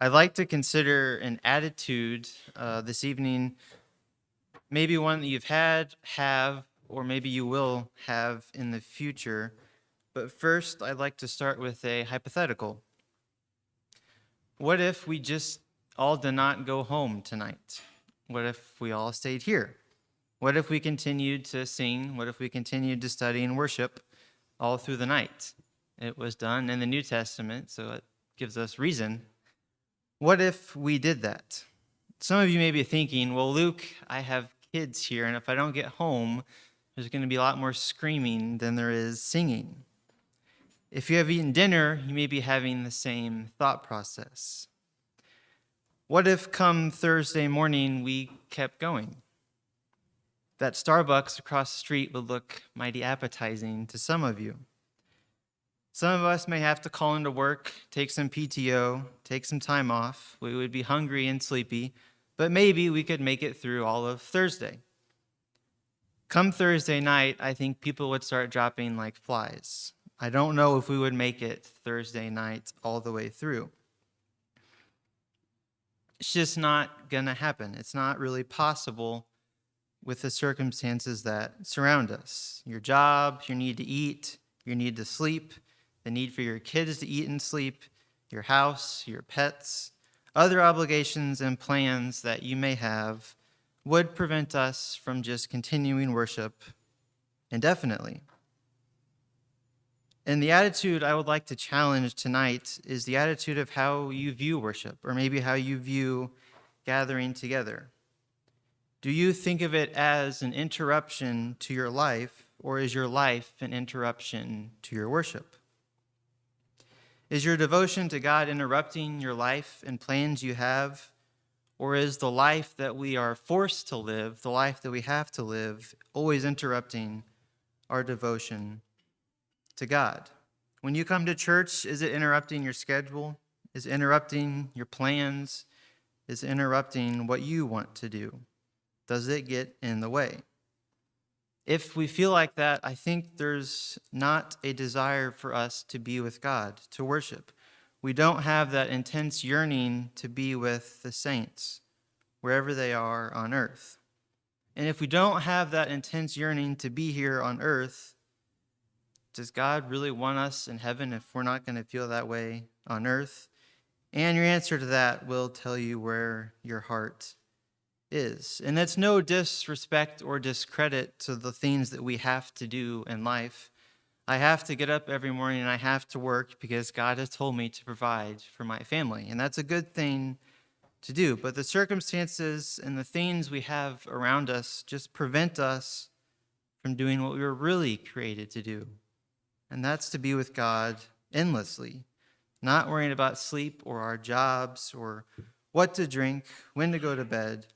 I'd like to consider an attitude this evening, maybe one that you've had, have, or maybe you will have in the future. But first, I'd like to start with a hypothetical. What if we just all did not go home tonight? What if we all stayed here? What if we continued to sing? What if we continued to study and worship all through the night? It was done in the New Testament, so it gives us reason. What if we did that? Some of you may be thinking, well, Luke, I have kids here, and if I don't get home, there's going to be a lot more screaming than there is singing. If you have eaten dinner, you may be having the same thought process. What if come Thursday morning we kept going? That Starbucks across the street would look mighty appetizing to some of you. Some of us may have to call into work, take some PTO, take some time off. We would be hungry and sleepy, but maybe we could make it through all of Thursday. Come Thursday night, I think people would start dropping like flies. I don't know if we would make it Thursday night all the way through. It's just not going to happen. It's not really possible with the circumstances that surround us. Your job, your need to eat, your need to sleep, the need for your kids to eat and sleep, your house, your pets, other obligations and plans that you may have would prevent us from just continuing worship indefinitely. And the attitude I would like to challenge tonight is the attitude of how you view worship, or maybe how you view gathering together. Do you think of it as an interruption to your life, or is your life an interruption to your worship? Is your devotion to God interrupting your life and plans you have? Or is the life that we are forced to live, the life that we have to live, always interrupting our devotion to God? When you come to church, is it interrupting your schedule? Is it interrupting your plans? Is it interrupting what you want to do? Does it get in the way? If we feel like that, I think there's not a desire for us to be with God, to worship. We don't have that intense yearning to be with the saints, wherever they are on earth. And if we don't have that intense yearning to be here on earth, does God really want us in heaven if we're not going to feel that way on earth? And your answer to that will tell you where your heart is. And that's no disrespect or discredit to the things that we have to do in life. I have to get up every morning and I have to work because God has told me to provide for my family. And that's a good thing to do. But the circumstances and the things we have around us just prevent us from doing what we were really created to do. And that's to be with God endlessly, not worrying about sleep or our jobs or what to drink, when to go to bed.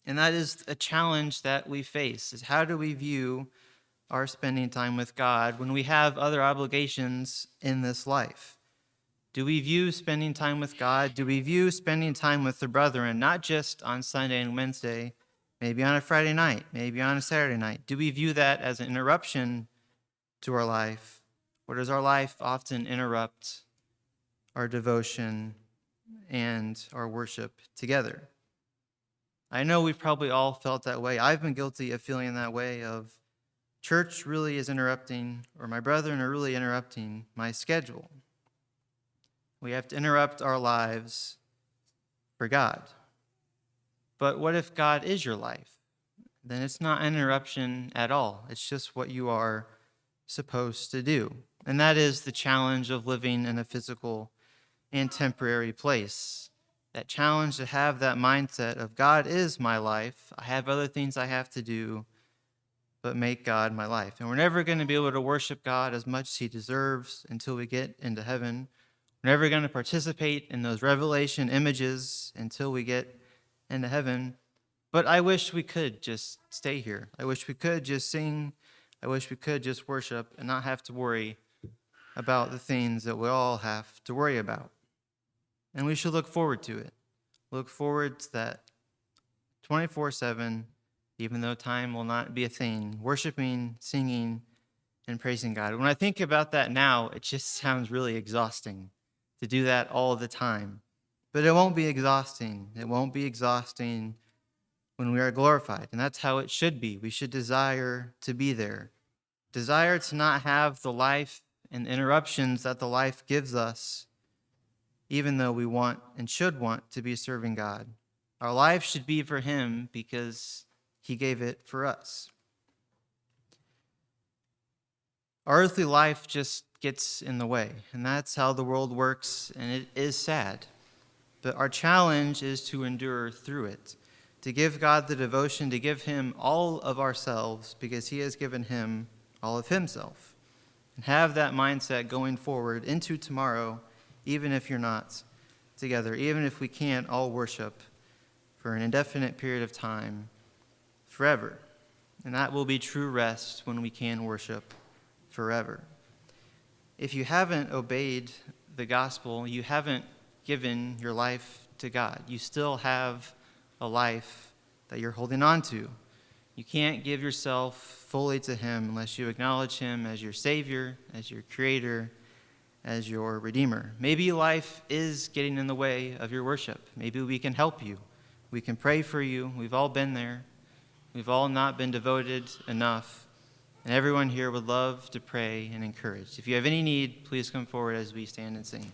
And that is a challenge that we face, is how do we view our spending time with God when we have other obligations in this life? Do we view spending time with God? Do we view spending time with the brethren, not just on Sunday and Wednesday, maybe on a Friday night, maybe on a Saturday night? Do we view that as an interruption to our life? Or does our life often interrupt our devotion and our worship together? I know we've probably all felt that way. I've been guilty of feeling that way, of church really is interrupting, or my brethren are really interrupting my schedule. We have to interrupt our lives for God. But what if God is your life? Then it's not an interruption at all. It's just what you are supposed to do. And that is the challenge of living in a physical and temporary place. That challenge to have that mindset of God is my life. I have other things I have to do, but make God my life. And we're never going to be able to worship God as much as he deserves until we get into heaven. We're never going to participate in those revelation images until we get into heaven. But I wish we could just stay here. I wish we could just sing. I wish we could just worship and not have to worry about the things that we all have to worry about. And we should look forward to it. Look forward to that 24/7, even though time will not be a thing, worshiping, singing, and praising God. When I think about that now, it just sounds really exhausting to do that all the time. But it won't be exhausting. It won't be exhausting when we are glorified. And that's how it should be. We should desire to be there. Desire to not have the life and interruptions that the life gives us, even though we want and should want to be serving God. Our life should be for him because he gave it for us. Our earthly life just gets in the way, and that's how the world works, and it is sad. But our challenge is to endure through it, to give God the devotion, to give him all of ourselves because he has given him all of himself. And have that mindset going forward into tomorrow, even if you're not together, even if we can't all worship for an indefinite period of time, forever. And that will be true rest when we can worship forever. If you haven't obeyed the gospel, you haven't given your life to God. You still have a life that you're holding on to. You can't give yourself fully to him unless you acknowledge him as your Savior, as your Creator, as your Redeemer. Maybe life is getting in the way of your worship. Maybe we can help you. We can pray for you. We've all been there. We've all not been devoted enough. And everyone here would love to pray and encourage. If you have any need, please come forward as we stand and sing.